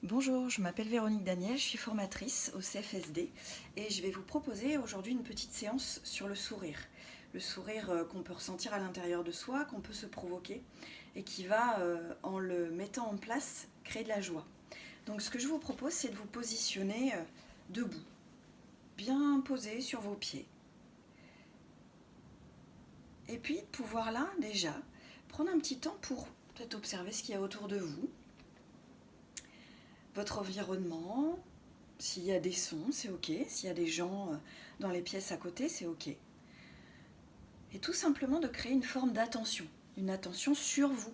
Bonjour, je m'appelle Véronique Daniel, je suis formatrice au CFSD et je vais vous proposer aujourd'hui une petite séance sur le sourire. Le sourire qu'on peut ressentir à l'intérieur de soi, qu'on peut se provoquer et qui va, en le mettant en place, créer de la joie. Donc ce que je vous propose, c'est de vous positionner debout, bien posé sur vos pieds. Et puis de pouvoir là, déjà, prendre un petit temps pour peut-être observer ce qu'il y a autour de vous, votre environnement. S'il y a des sons, c'est ok. S'il y a des gens dans les pièces à côté, c'est ok. Et tout simplement de créer une forme d'attention, une attention sur vous.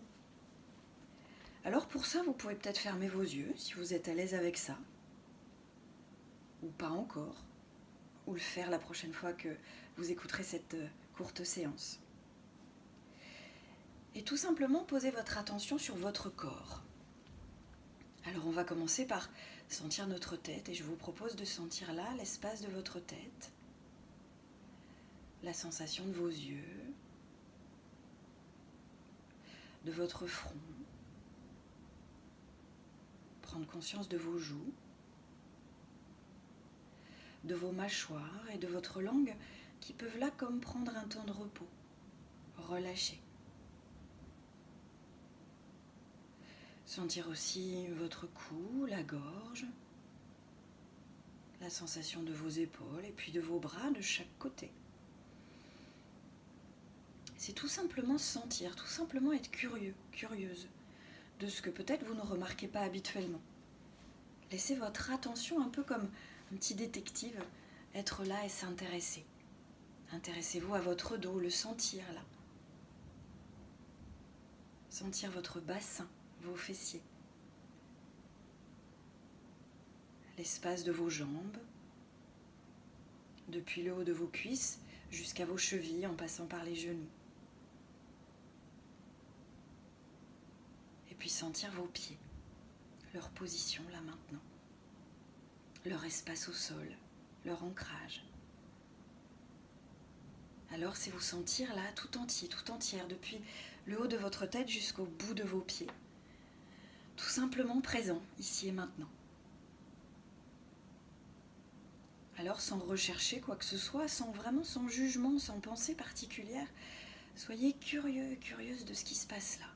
Alors pour ça, vous pouvez peut-être fermer vos yeux, si vous êtes à l'aise avec ça. Ou pas encore. Ou le faire la prochaine fois que vous écouterez cette courte séance. Et tout simplement poser votre attention sur votre corps. Alors on va commencer par sentir notre tête et je vous propose de sentir là l'espace de votre tête, la sensation de vos yeux, de votre front, prendre conscience de vos joues, de vos mâchoires et de votre langue qui peuvent là comme prendre un temps de repos, relâcher. Sentir aussi votre cou, la gorge, la sensation de vos épaules et puis de vos bras de chaque côté. C'est tout simplement sentir, tout simplement être curieux, curieuse de ce que peut-être vous ne remarquez pas habituellement. Laissez votre attention un peu comme un petit détective être là et s'intéresser. Intéressez-vous à votre dos, le sentir là. Sentir votre bassin, vos fessiers. L'espace de vos jambes, depuis le haut de vos cuisses jusqu'à vos chevilles en passant par les genoux. Et puis sentir vos pieds, leur position là maintenant, leur espace au sol, leur ancrage. Alors c'est vous sentir là tout entier, tout entière, depuis le haut de votre tête jusqu'au bout de vos pieds. Tout simplement présent, ici et maintenant. Alors sans rechercher quoi que ce soit, sans jugement, sans pensée particulière, soyez curieux, curieuse de ce qui se passe là.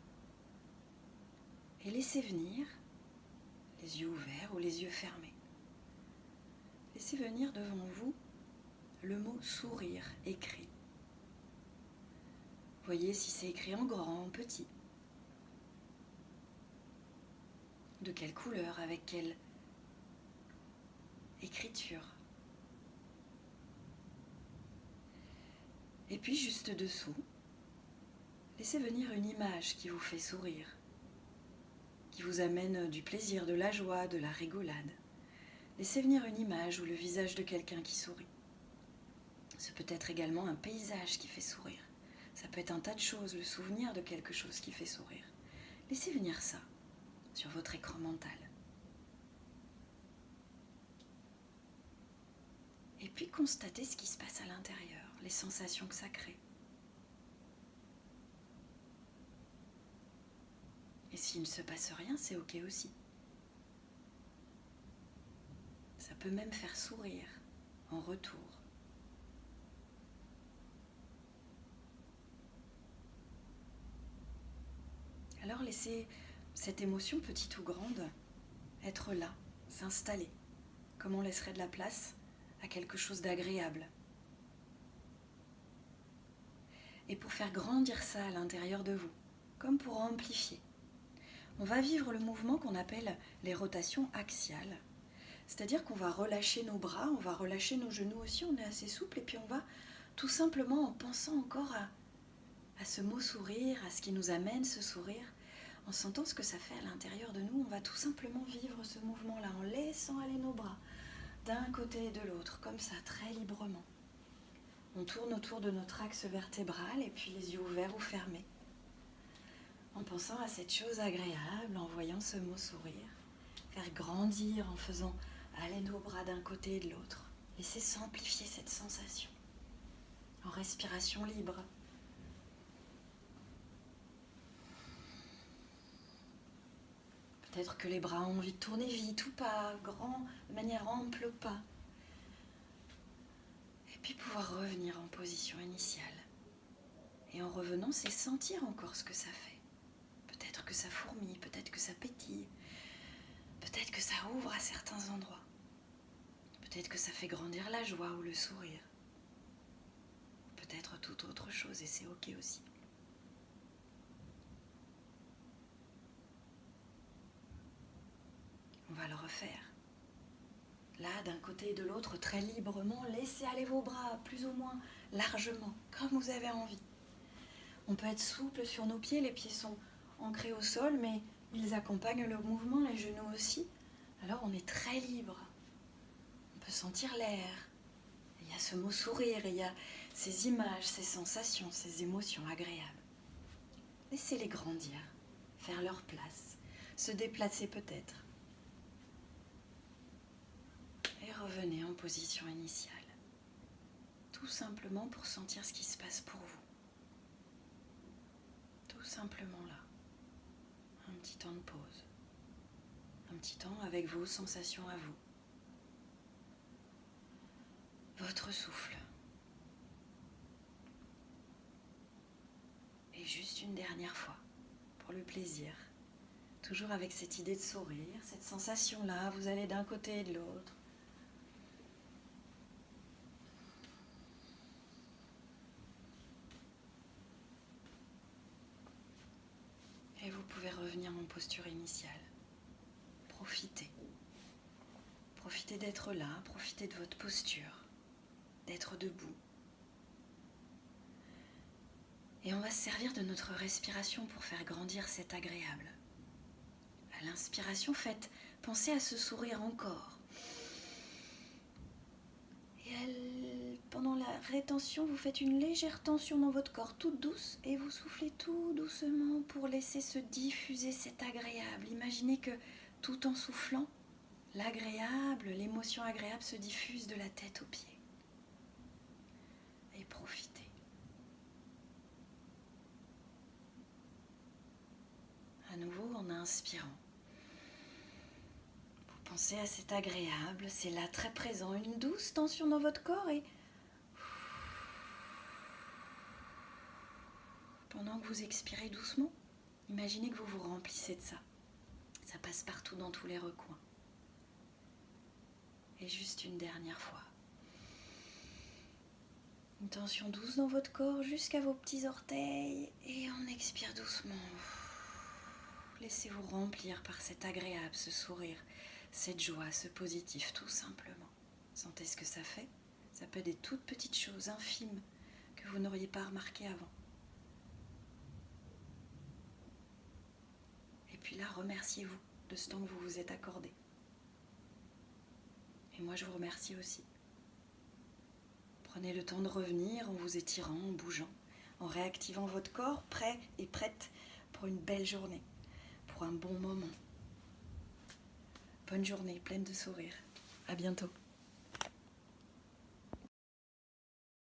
Et laissez venir, les yeux ouverts ou les yeux fermés. Laissez venir devant vous le mot sourire écrit. Voyez si c'est écrit en grand, en petit. De quelle couleur, avec quelle écriture. Et puis juste dessous, laissez venir une image qui vous fait sourire, qui vous amène du plaisir, de la joie, de la rigolade. Laissez venir une image ou le visage de quelqu'un qui sourit. Ce peut être également un paysage qui fait sourire. Ça peut être un tas de choses, le souvenir de quelque chose qui fait sourire. Laissez venir ça sur votre écran mental. Et puis constatez ce qui se passe à l'intérieur, les sensations que ça crée. Et s'il ne se passe rien, c'est ok aussi. Ça peut même faire sourire en retour. Alors laissez cette émotion, petite ou grande, être là, s'installer, comme on laisserait de la place à quelque chose d'agréable. Et pour faire grandir ça à l'intérieur de vous, comme pour amplifier, on va vivre le mouvement qu'on appelle les rotations axiales. C'est-à-dire qu'on va relâcher nos bras, on va relâcher nos genoux aussi, on est assez souple, et puis on va tout simplement, en pensant encore à ce mot sourire, à ce qui nous amène ce sourire, en sentant ce que ça fait à l'intérieur de nous, on va tout simplement vivre ce mouvement-là, en laissant aller nos bras d'un côté et de l'autre, comme ça, très librement. On tourne autour de notre axe vertébral, et puis les yeux ouverts ou fermés, en pensant à cette chose agréable, en voyant ce mot sourire, faire grandir en faisant aller nos bras d'un côté et de l'autre. Laissez s'amplifier cette sensation, en respiration libre. Peut-être que les bras ont envie de tourner vite ou pas, grand, de manière ample ou pas. Et puis pouvoir revenir en position initiale. Et en revenant, c'est sentir encore ce que ça fait. Peut-être que ça fourmille, peut-être que ça pétille, peut-être que ça ouvre à certains endroits. Peut-être que ça fait grandir la joie ou le sourire. Peut-être toute autre chose et c'est ok aussi. On va le refaire. Là, d'un côté et de l'autre, très librement, laissez aller vos bras, plus ou moins largement, comme vous avez envie. On peut être souple sur nos pieds, les pieds sont ancrés au sol, mais ils accompagnent le mouvement, les genoux aussi. Alors on est très libre. On peut sentir l'air. Il y a ce mot sourire, il y a ces images, ces sensations, ces émotions agréables. Laissez-les grandir, faire leur place, se déplacer peut-être. Et revenez en position initiale. Tout simplement pour sentir ce qui se passe pour vous. Tout simplement là. Un petit temps de pause. Un petit temps avec vos sensations à vous. Votre souffle. Et juste une dernière fois, pour le plaisir. Toujours avec cette idée de sourire, cette sensation-là, vous allez d'un côté et de l'autre. Et vous pouvez revenir en posture initiale. Profitez. Profitez d'être là, profitez de votre posture, d'être debout. Et on va se servir de notre respiration pour faire grandir cet agréable. À l'inspiration, pensez à ce sourire encore. Et pendant la rétention, vous faites une légère tension dans votre corps, toute douce, et vous soufflez tout doucement pour laisser se diffuser cet agréable. Imaginez que tout en soufflant, l'agréable, l'émotion agréable se diffuse de la tête aux pieds. Et profitez. À nouveau, en inspirant. Vous pensez à cet agréable, c'est là très présent, une douce tension dans votre corps et pendant que vous expirez doucement, imaginez que vous vous remplissez de ça. Ça passe partout dans tous les recoins. Et juste une dernière fois. Une tension douce dans votre corps jusqu'à vos petits orteils et on expire doucement. Laissez-vous remplir par cet agréable, ce sourire, cette joie, ce positif, tout simplement. Sentez ce que ça fait. Ça peut être des toutes petites choses infimes que vous n'auriez pas remarquées avant. Et puis là, remerciez-vous de ce temps que vous vous êtes accordé. Et moi, je vous remercie aussi. Prenez le temps de revenir en vous étirant, en bougeant, en réactivant votre corps, prêt et prête pour une belle journée, pour un bon moment. Bonne journée, pleine de sourires. À bientôt.